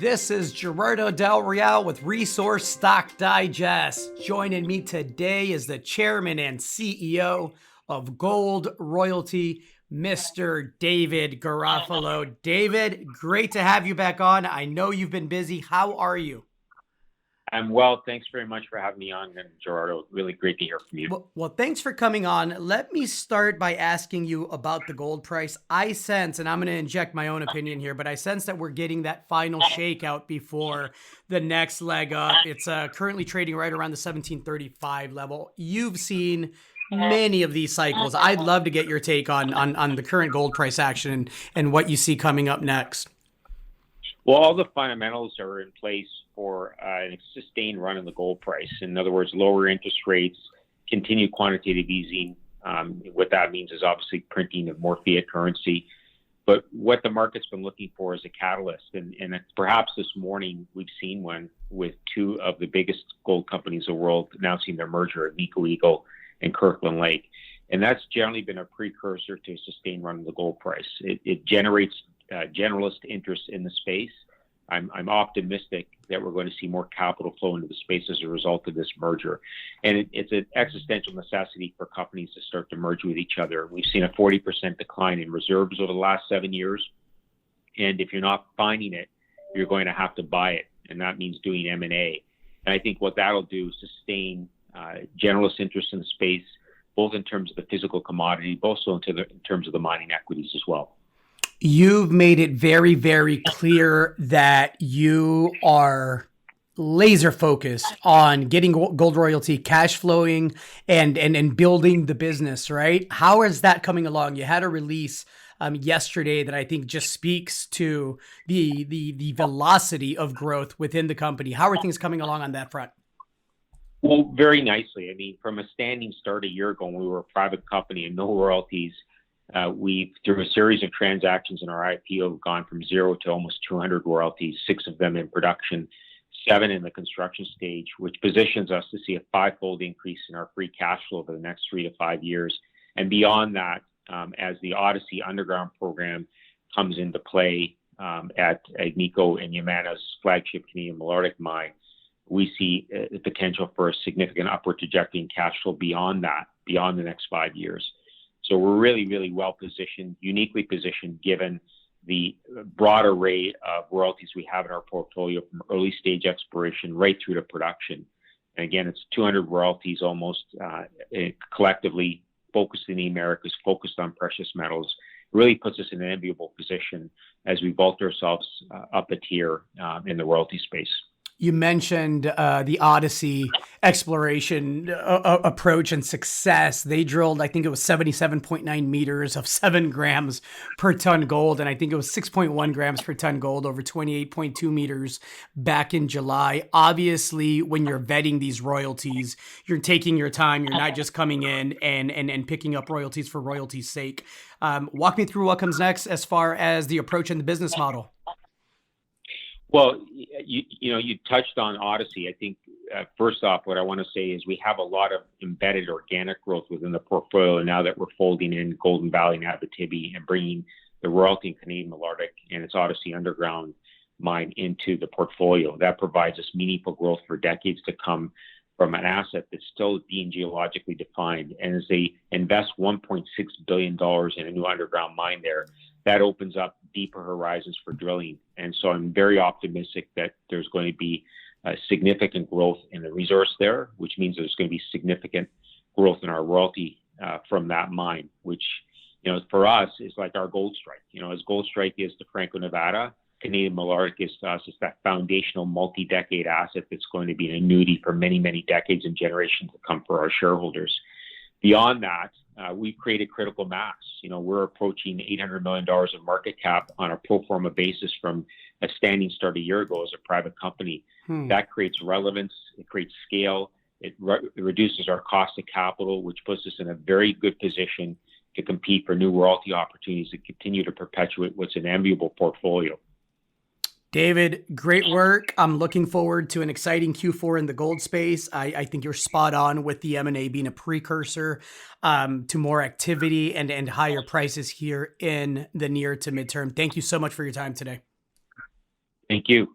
This is Gerardo Del Real with Resource Stock Digest. Joining me today is the chairman and CEO of Gold Royalty, Mr. David Garofalo. David, great to have you back on. I know you've been busy. How are you? I'm well. Thanks very much for having me on, and Gerardo. Really great to hear from you. Well, thanks for coming on. Let me start by asking you about the gold price. I sense, and I'm going to inject my own opinion here, but I sense that we're getting that final shakeout before the next leg up. It's currently trading right around the 1735 level. You've seen many of these cycles. I'd love to get your take on the current gold price action and what you see coming up next. Well, all the fundamentals are in place for a sustained run in the gold price. In other words, lower interest rates, continued quantitative easing. What that means is obviously printing of more fiat currency. But what the market's been looking for is a catalyst. And perhaps this morning we've seen one with two of the biggest gold companies in the world announcing their merger, Agnico Eagle and Kirkland Lake. And that's generally been a precursor to a sustained run in the gold price. It generates generalist interest in the space. I'm optimistic that we're going to see more capital flow into the space as a result of this merger. And it's an existential necessity for companies to start to merge with each other. We've seen a 40% decline in reserves over the last 7 years. And if you're not finding it, you're going to have to buy it. And that means doing M&A. And I think what that'll do is sustain generalist interest in the space, both in terms of the physical commodity, but also in terms of the mining equities as well. You've made it very, very clear that you are laser focused on getting Gold Royalty cash flowing and building the business, right? How is that coming along? You had a release yesterday that I think just speaks to the velocity of growth within the company. How are things coming along on that front? Well, very nicely. I mean, from a standing start a year ago when we were a private company and no royalties, we've, through a series of transactions in our IPO, gone from 0 to almost 200 royalties, 6 of them in production, 7 in the construction stage, which positions us to see a 5-fold increase in our free cash flow over the next 3 to 5 years. And beyond that, as the Odyssey Underground program comes into play at Agnico and Yamana's flagship Canadian Malartic mine, we see the potential for a significant upward trajectory in cash flow beyond that, beyond the next 5 years. So we're really, really well positioned, uniquely positioned, given the broad array of royalties we have in our portfolio from early stage exploration right through to production. And again, it's 200 royalties almost collectively focused in the Americas, focused on precious metals. It really puts us in an enviable position as we vault ourselves up a tier in the royalty space. You mentioned the Odyssey exploration approach and success. They drilled, I think it was 77.9 meters of 7 grams per ton gold. And I think it was 6.1 grams per ton gold over 28.2 meters back in July. Obviously, when you're vetting these royalties, you're taking your time. You're not just coming in and picking up royalties for royalty's sake. Walk me through what comes next as far as the approach and the business model. Well, you touched on Odyssey. I think first off, what I want to say is we have a lot of embedded organic growth within the portfolio now that we're folding in Golden Valley and Abitibi and bringing the royalty in Canadian Malartic and its Odyssey Underground mine into the portfolio. That provides us meaningful growth for decades to come from an asset that's still being geologically defined. And as they invest $1.6 billion in a new underground mine there, that opens up deeper horizons for drilling. And so I'm very optimistic that there's going to be significant growth in the resource there, which means there's going to be significant growth in our royalty from that mine, which, for us is like our gold strike. As gold strike is to Franco-Nevada, Canadian Malartic is to us, it's that foundational multi-decade asset that's going to be an annuity for many, many decades and generations to come for our shareholders. Beyond that, we've created critical mass. We're approaching $800 million of market cap on a pro forma basis from a standing start a year ago as a private company. That creates relevance, it creates scale, it reduces our cost of capital, which puts us in a very good position to compete for new royalty opportunities that continue to perpetuate what's an enviable portfolio. David, great work. I'm looking forward to an exciting Q4 in the gold space. I think you're spot on with the M&A being a precursor to more activity and higher prices here in the near to midterm. Thank you so much for your time today. Thank you.